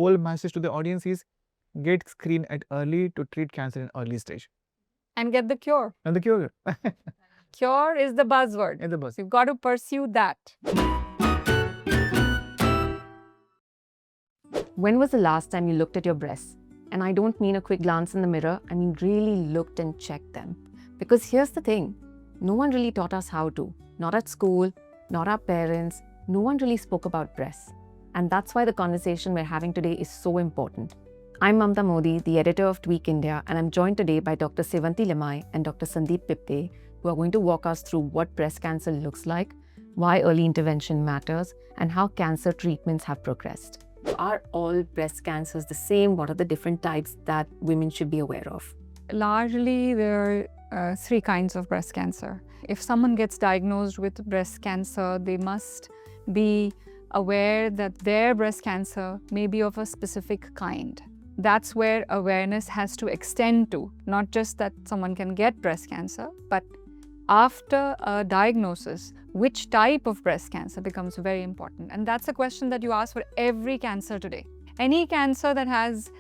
whole message to the audience is get screened at early to treat cancer in early stage. And get the cure. And the cure. Cure is the buzzword. In the bus. You've got to pursue that. When was the last time you looked at your breasts? And I don't mean a quick glance in the mirror, I mean really looked and checked them. Because here's the thing, no one really taught us how to. Not at school, not our parents, no one really spoke about breasts. And that's why the conversation we're having today is so important. I'm Mamta Modi, the editor of Tweak India, and I'm joined today by Dr. Sevanti Limai and Dr. Sandeep Pipte, who are going to walk us through what breast cancer looks like, why early intervention matters, and how cancer treatments have progressed. Are all breast cancers the same? What are the different types that women should be aware of? Largely, there are 3 kinds of breast cancer. If someone gets diagnosed with breast cancer, they must be aware that their breast cancer may be of a specific kind. That's where awareness has to extend to, not just that someone can get breast cancer, but after a diagnosis, which type of breast cancer becomes very important. And that's a question that you ask for every cancer today. Any cancer that has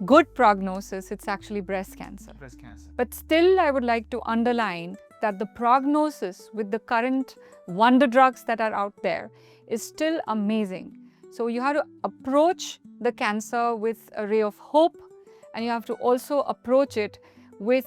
good prognosis, it's actually breast cancer. Breast cancer. But still, I would like to underline that the prognosis with the current wonder drugs that are out there is still amazing. So you have to approach the cancer with a ray of hope, and you have to also approach it with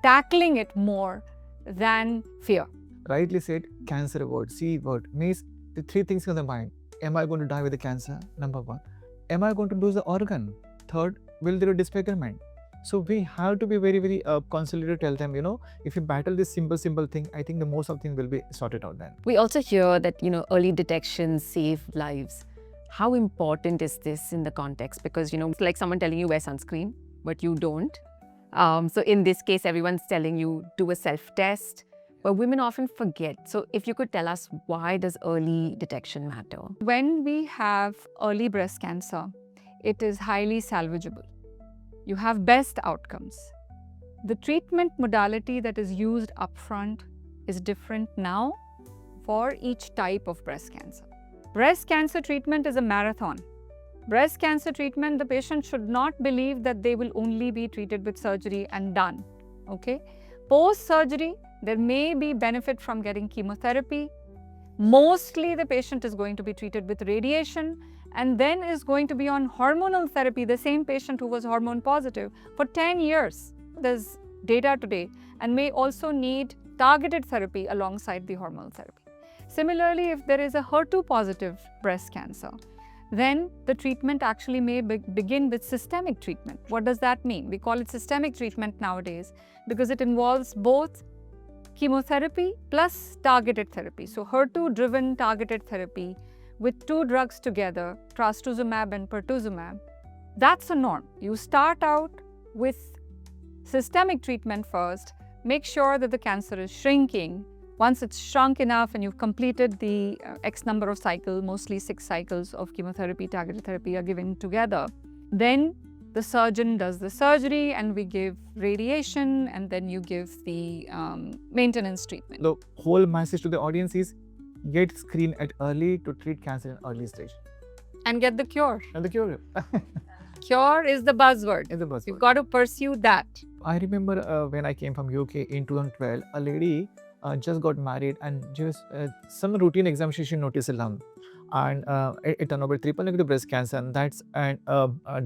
tackling it more than fear. Rightly said, cancer word, C word, means the 3 things in the mind. Am I going to die with the cancer? Number 1. Am I going to lose the organ? Third, will there be disfigurement? So we have to be very, very conciliatory to tell them, if you battle this simple thing, I think the most of things will be sorted out then. We also hear that, early detection save lives. How important is this in the context? Because, it's like someone telling you wear sunscreen, but you don't. So in this case, everyone's telling you do a self-test, but women often forget. So if you could tell us, why does early detection matter? When we have early breast cancer, it is highly salvageable. You have best outcomes. The treatment modality that is used upfront is different now for each type of breast cancer. Breast cancer treatment is a marathon. Breast cancer treatment, the patient should not believe that they will only be treated with surgery and done. Okay? Post-surgery, there may be benefit from getting chemotherapy. Mostly the patient is going to be treated with radiation and then is going to be on hormonal therapy, the same patient who was hormone positive, for 10 years. There's data today, and may also need targeted therapy alongside the hormonal therapy. Similarly, if there is a HER2 positive breast cancer, then the treatment actually may begin with systemic treatment. What does that mean? We call it systemic treatment nowadays because it involves both chemotherapy plus targeted therapy. So HER2-driven targeted therapy with 2 drugs together, trastuzumab and pertuzumab, that's a norm. You start out with systemic treatment first, make sure that the cancer is shrinking. Once it's shrunk enough and you've completed the X number of cycles, mostly 6 cycles of chemotherapy, targeted therapy are given together, then the surgeon does the surgery and we give radiation, and then you give the maintenance treatment. The whole message to the audience is get screened at early to treat cancer in early stage. And get the cure. And the cure. Cure is the buzzword. Is the buzzword. You've got to pursue that. I remember when I came from UK in 2012, a lady just got married and just some routine examination she noticed a lump, and it turned out to be triple negative breast cancer, and that's a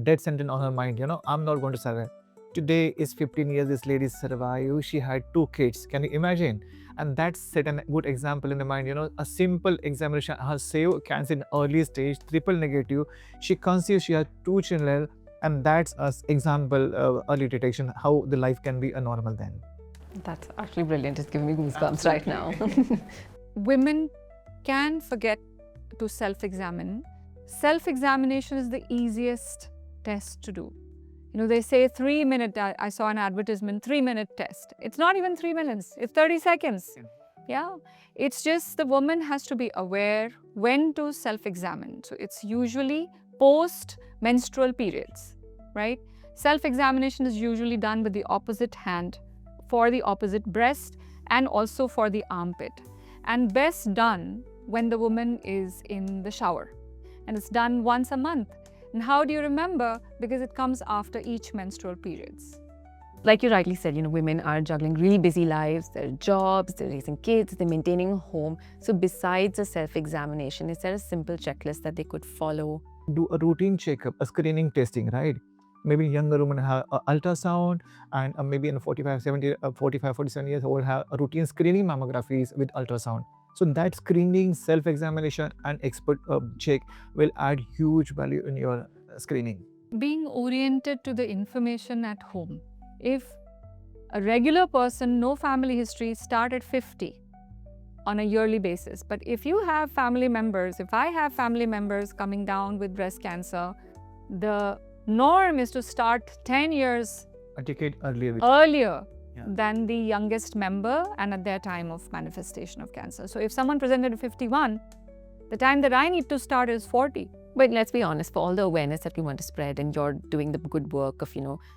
death sentence on her mind. I'm not going to survive. Today is 15 years this lady survived. She had 2 kids. Can you imagine? And that set a good example in the mind. A simple examination has saved cancer in early stage, triple negative. She conceived, she had 2 children, and that's an example of early detection, how the life can be a normal then. That's actually brilliant. It's giving me goosebumps right now. Women can forget to self-examine. Self-examination is the easiest test to do. They say 3-minute, I saw an advertisement, 3-minute test. It's not even 3 minutes, it's 30 seconds. Yeah, it's just the woman has to be aware when to self-examine. So it's usually post-menstrual periods, right? Self-examination is usually done with the opposite hand for the opposite breast and also for the armpit. And best done when the woman is in the shower. And it's done once a month. And how do you remember? Because it comes after each menstrual periods. Like you rightly said, women are juggling really busy lives, their jobs, they're raising kids, they're maintaining a home. So besides a self-examination, is there a simple checklist that they could follow? Do a routine checkup, a screening testing, right? Maybe younger women have ultrasound, and maybe in 45, 47 years old have a routine screening mammographies with ultrasound. So that screening, self-examination and expert check will add huge value in your screening. Being oriented to the information at home. If a regular person, no family history, start at 50 on a yearly basis. But if you have family members, if I have family members coming down with breast cancer, the norm is to start 10 years A decade earlier. earlier Yeah. than the youngest member and at their time of manifestation of cancer. So if someone presented at 51, the time that I need to start is 40. But let's be honest, for all the awareness that we want to spread, and you're doing the good work of,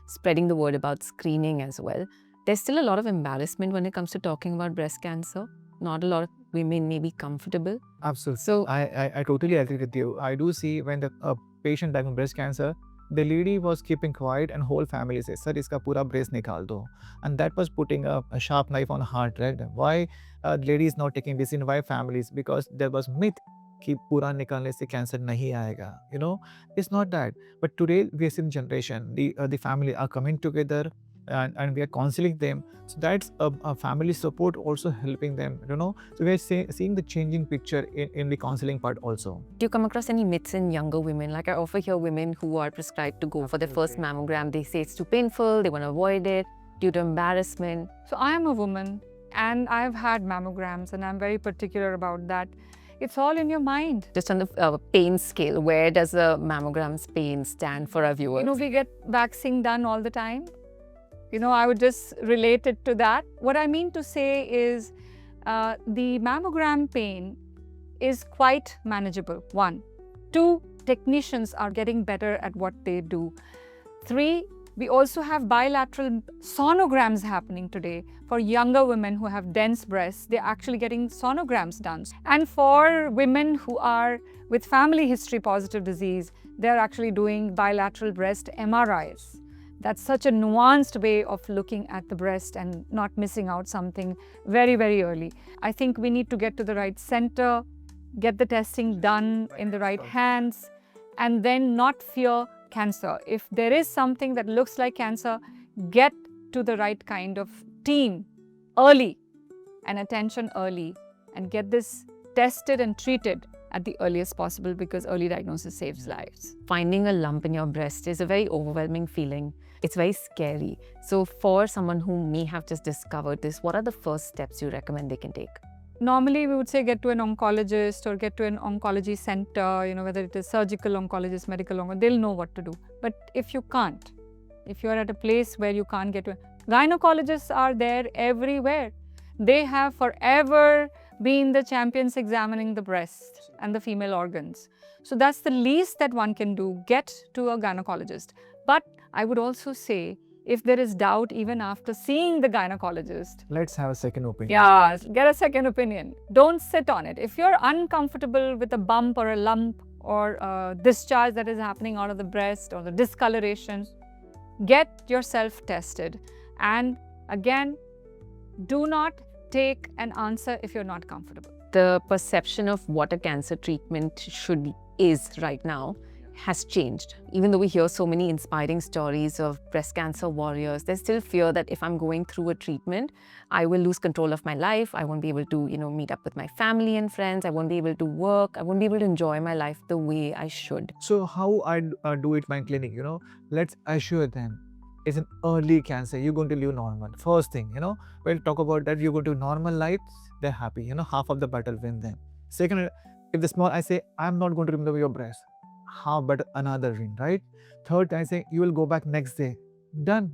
spreading the word about screening as well, there's still a lot of embarrassment when it comes to talking about breast cancer. Not a lot of women may be comfortable. Absolutely. So I totally agree with you. I do see when the patient diagnosed with breast cancer, the lady was keeping quiet and whole family says, sir, iska pura breast nikal do. And that was putting a sharp knife on heart, right? Why lady is not taking decision? Why families? Because there was myth कि पूरा निकालने से cancer नहीं आएगा. It's not that. But today we are seeing generation, the family are coming together and we are counseling them. So that's a family support also helping them, So we are seeing the changing picture in the counseling part also. do you come across any myths in younger women? Like I often hear women who are prescribed to go for their first mammogram, they say it's too painful, they want to avoid it due to embarrassment. So I am a woman and I've had mammograms and I'm very particular about that. It's all in your mind. Just on the pain scale, where does the mammogram's pain stand for our viewers? We get waxing done all the time. I would just relate it to that. What I mean to say is the mammogram pain is quite manageable, 1. 2, technicians are getting better at what they do. 3, we also have bilateral sonograms happening today. For younger women who have dense breasts, they're actually getting sonograms done. And for women who are with family history positive disease, they're actually doing bilateral breast MRIs. That's such a nuanced way of looking at the breast and not missing out something very, very early. I think we need to get to the right center, get the testing done in the right hands, and then not fear cancer. If there is something that looks like cancer, get to the right kind of team early and attention early and get this tested and treated at the earliest possible because early diagnosis saves lives. Finding a lump in your breast is a very overwhelming feeling. It's very scary. So for someone who may have just discovered this, what are the first steps you recommend they can take? Normally, we would say get to an oncologist or get to an oncology center, whether it is surgical oncologist, medical oncologist, they'll know what to do. But if you can't, if you're at a place where you can't get to, gynecologists are there everywhere. They have forever been the champions examining the breast and the female organs. So that's the least that one can do, get to a gynecologist. But I would also say, if there is doubt even after seeing the gynecologist, Let's have a second opinion. yeah, get a second opinion. Don't sit on it. If you're uncomfortable with a bump or a lump or a discharge that is happening out of the breast or the discoloration, get yourself tested. And again, do not take an answer if you're not comfortable. The perception of what a cancer treatment is right now has changed. Even though we hear so many inspiring stories of breast cancer warriors, there's still fear that if I'm going through a treatment, I will lose control of my life. I won't be able to, meet up with my family and friends. I won't be able to work. I won't be able to enjoy my life the way I should. So how I do it in my clinic, let's assure them it's an early cancer. You're going to live normal. First thing, we'll talk about that. You're going to normal life. They're happy. Half of the battle win them. Second, if the small, I say, I'm not going to remove your breast. How but another win, right? Third, I say, you will go back next day. Done.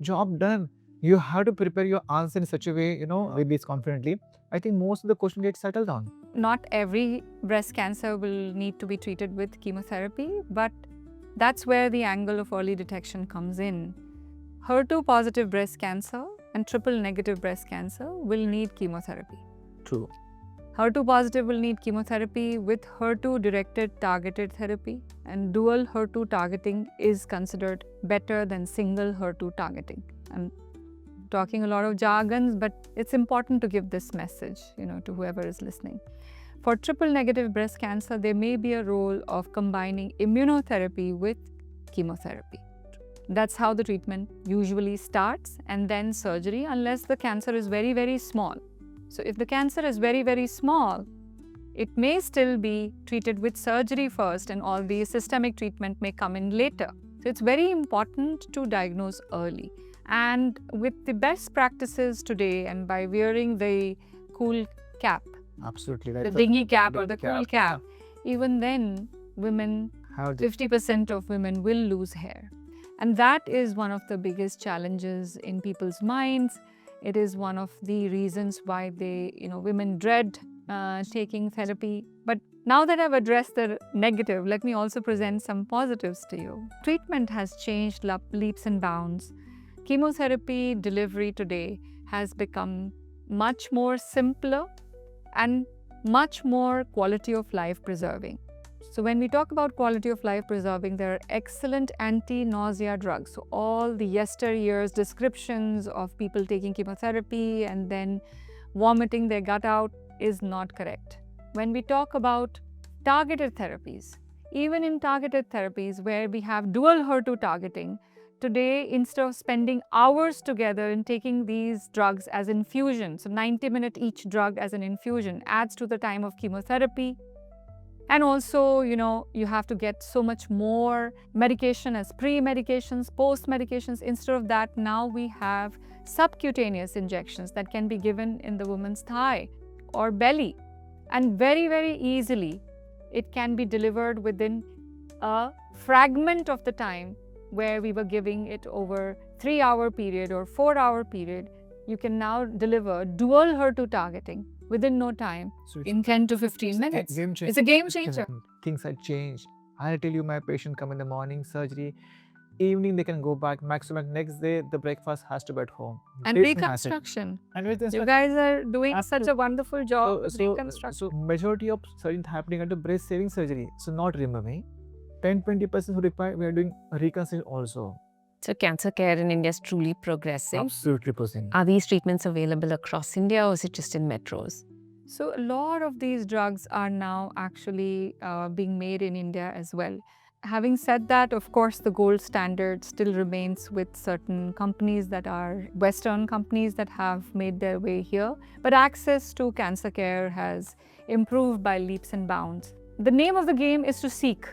Job done. You have to prepare your answer in such a way, with this confidently. I think most of the question gets settled down. Not every breast cancer will need to be treated with chemotherapy, but that's where the angle of early detection comes in. HER2 positive breast cancer and triple negative breast cancer will need chemotherapy. True. HER2 positive will need chemotherapy with HER2 directed targeted therapy, and dual HER2 targeting is considered better than single HER2 targeting. I'm talking a lot of jargons, but it's important to give this message, to whoever is listening. For triple negative breast cancer, there may be a role of combining immunotherapy with chemotherapy. That's how the treatment usually starts, and then surgery, unless the cancer is very, very small. So if the cancer is very, very small, it may still be treated with surgery first, and all the systemic treatment may come in later. So it's very important to diagnose early. And with the best practices today, and by wearing the cool cap, Absolutely the right. dinghy cap or the Dinghy cool cap, even then, women, How 50% of women will lose hair. And that is one of the biggest challenges in people's minds. It is one of the reasons why women dread taking therapy. But now that I've addressed the negative, let me also present some positives to you. Treatment has changed leaps and bounds. Chemotherapy delivery today has become much more simpler and much more quality of life preserving. So when we talk about quality of life preserving, there are excellent anti-nausea drugs. So all the yesteryear's descriptions of people taking chemotherapy and then vomiting their gut out is not correct. When we talk about targeted therapies, even in targeted therapies where we have dual HER2 targeting, today, instead of spending hours together in taking these drugs as infusion, so 90-minute each drug as an infusion adds to the time of chemotherapy. And also, you have to get so much more medication as pre-medications, post-medications. Instead of that, now we have subcutaneous injections that can be given in the woman's thigh or belly. And very, very easily, it can be delivered within a fragment of the time where we were giving it over 3-hour period or 4-hour period. You can now deliver dual HER2 targeting within no time, So in 10 to 15 minutes. Game changer. It's a game changer. Things have changed. I'll tell you, my patient come in the morning, surgery, evening they can go back, maximum next day the breakfast has to be at home. And Treatment has it. reconstruction. And with this, You guys are doing such Absolutely. a wonderful job with reconstruction. so majority of surgery happening under breast saving surgery, so not removing. 10-20% who require, we are doing reconstruction also. So cancer care in India is truly progressing. Absolutely percent. Are these treatments available across India, or is it just in metros? So a lot of these drugs are now actually being made in India as well. Having said that, of course, the gold standard still remains with certain companies that are Western companies that have made their way here. But access to cancer care has improved by leaps and bounds. The name of the game is to seek,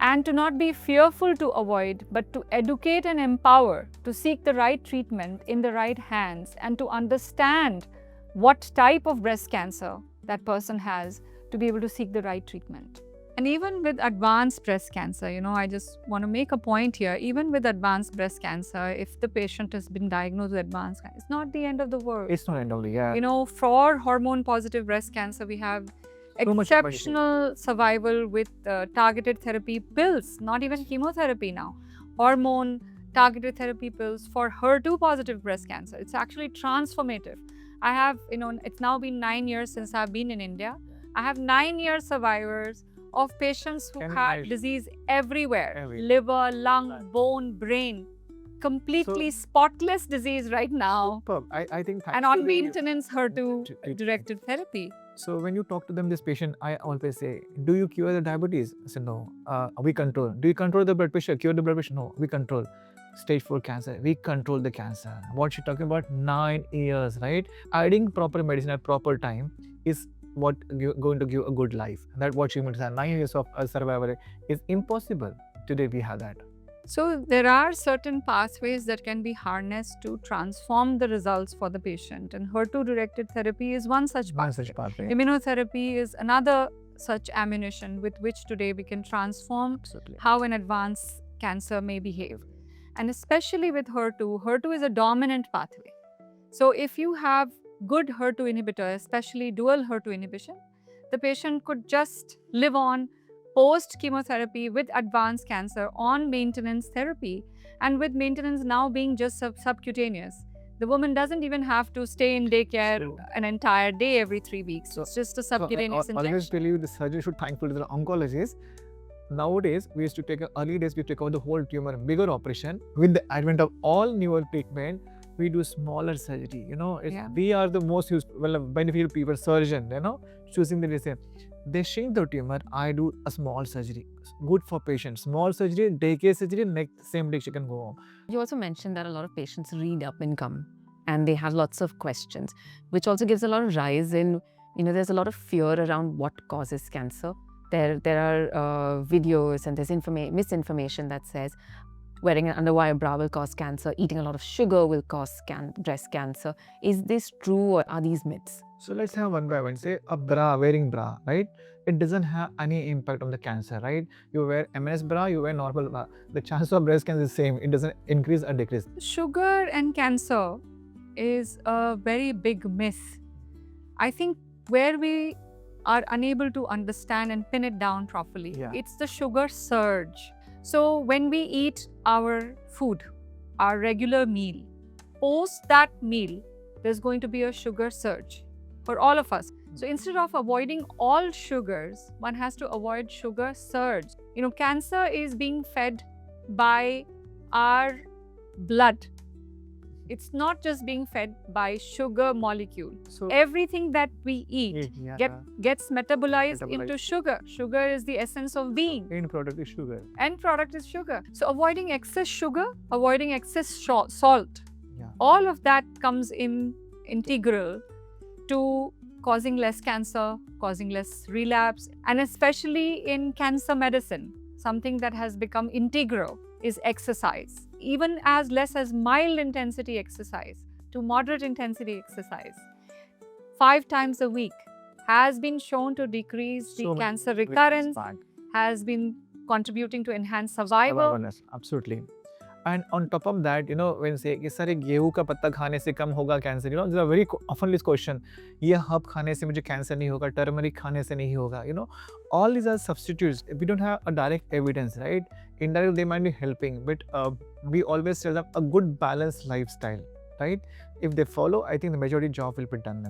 and to not be fearful to avoid, but to educate and empower, to seek the right treatment in the right hands, and to understand what type of breast cancer that person has to be able to seek the right treatment. And even with advanced breast cancer, I just want to make a point here, even with advanced breast cancer, if the patient has been diagnosed with advanced cancer, it's not the end of the world. It's not end of the year. For hormone positive breast cancer, we have So much exceptional survival with targeted therapy pills, not even chemotherapy now. Hormone targeted therapy pills for HER2 positive breast cancer. It's actually transformative. I have, it's now been 9 years since I've been in India. I have 9-year survivors of patients who Can you had imagine? disease everywhere. Everywhere. Liver, lung, bone, brain. Completely spotless disease right now. Superb. I think. And on thanks to you. maintenance HER2 Treatment. directed therapy. So when you talk to them, this patient, I always say, do you cure the diabetes? I say, no. We control. Do you control the blood pressure? Cure the blood pressure? No, we control. Stage 4 cancer, we control the cancer. What she's talking about, 9 years, right? Adding proper medicine at proper time is what going to give a good life. That what she meant, 9 years of survival is impossible. Today we have that. So there are certain pathways that can be harnessed to transform the results for the patient, and HER2-directed therapy is one such One pathway. such pathway. Immunotherapy is another such ammunition with which today we can transform Absolutely. how an advanced cancer may behave. And especially with HER2 is a dominant pathway. So if you have good HER2 inhibitor, especially dual HER2 inhibition, the patient could just live on post-chemotherapy with advanced cancer on maintenance therapy, and with maintenance now being just subcutaneous, The woman doesn't even have to stay in daycare an entire day every 3 weeks. It's just a subcutaneous I always injection. tell you the surgeon should thankful to the oncologist. Nowadays, we used to take early days, we take out the whole tumor, bigger operation. With the advent of all newer treatment, we do smaller surgery. We are the most beneficial people, surgeon, choosing the decision. They shrink the tumor, I do a small surgery. Good for patients. Small surgery, daycare surgery, same day she can go home. You also mentioned that a lot of patients read up and come and they have lots of questions, which also gives a lot of rise in, there's a lot of fear around what causes cancer. There are videos and there's misinformation that says wearing an underwire bra will cause cancer, eating a lot of sugar will cause breast cancer. Is this true or are these myths? So let's have one by one. Say wearing bra, right? It doesn't have any impact on the cancer, right? You wear MS bra, you wear normal bra. The chance of breast cancer is the same. It doesn't increase or decrease. Sugar and cancer is a very big myth. I think where we are unable to understand and pin it down properly, it's the sugar surge. So when we eat our food, our regular meal, post that meal, there's going to be a sugar surge for all of us. So instead of avoiding all sugars, one has to avoid sugar surge. Cancer is being fed by our blood. It's not just being fed by sugar molecule. So everything that we eat gets metabolized into sugar. Sugar is the essence of being. End product is sugar. End product is sugar. So avoiding excess sugar, avoiding excess salt, all of that comes in integral to causing less cancer, causing less relapse, and especially in cancer medicine, something that has become integral is exercise. Even as less as mild intensity exercise to moderate intensity exercise, 5 times a week has been shown to decrease the cancer recurrence, has been contributing to enhance survival. Absolutely. And on top of that, when say कि sir गेहूं का पत्ता खाने से कम होगा cancer, this is a very often this question. ये herb खाने से मुझे कैंसर नहीं होगा, टर्मरिक खाने से नहीं होगा, all these are substitutes. We don't have a direct evidence, right? Indirectly they might be helping, but we always tell them a good balanced lifestyle, right? If they follow, I think the majority job will be done.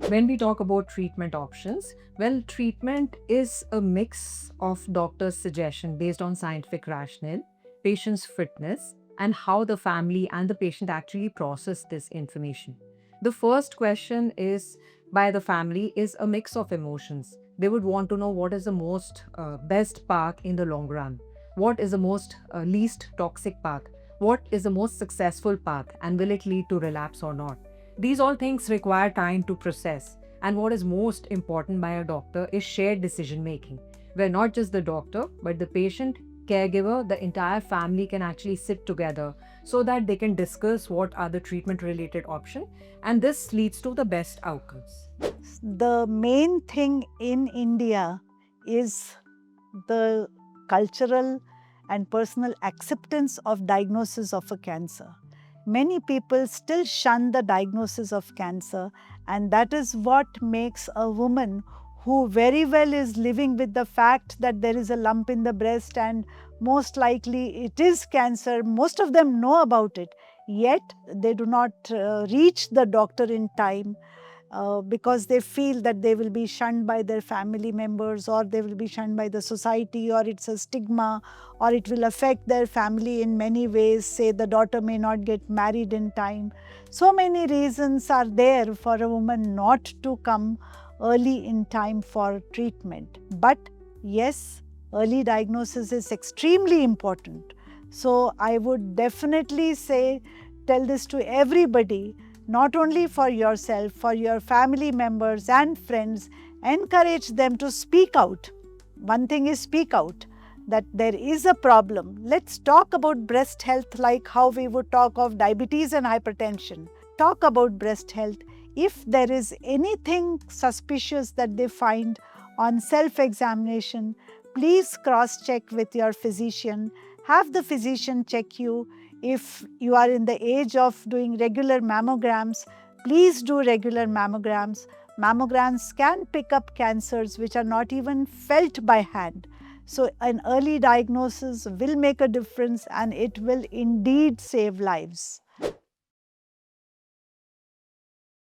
When we talk about treatment options, well, treatment is a mix of doctor's suggestion based on scientific rationale, patient's fitness, and how the family and the patient actually process this information. The first question is by the family is a mix of emotions. They would want to know what is the most best path in the long run, what is the most least toxic path, what is the most successful path, and will it lead to relapse or not. These all things require time to process, and what is most important by a doctor is shared decision making, where not just the doctor but the patient, caregiver, the entire family can actually sit together so that they can discuss what are the treatment related options, and this leads to the best outcomes. The main thing in India is the cultural and personal acceptance of diagnosis of a cancer. Many people still shun the diagnosis of cancer, and that is what makes a woman who very well is living with the fact that there is a lump in the breast and most likely it is cancer. Most of them know about it, yet they do not reach the doctor in time because they feel that they will be shunned by their family members, or they will be shunned by the society, or it's a stigma, or it will affect their family in many ways. Say the daughter may not get married in time. So many reasons are there for a woman not to come early in time for treatment. But yes, early diagnosis is extremely important. So I would definitely tell this to everybody, not only for yourself, for your family members and friends. Encourage them to speak out. One thing is speak out, that there is a problem. Let's talk about breast health like how we would talk of diabetes and hypertension. Talk about breast health. If there is anything suspicious that they find on self-examination, please cross-check with your physician. Have the physician check you. If you are in the age of doing regular mammograms, please do regular mammograms. Mammograms can pick up cancers which are not even felt by hand. So an early diagnosis will make a difference and it will indeed save lives.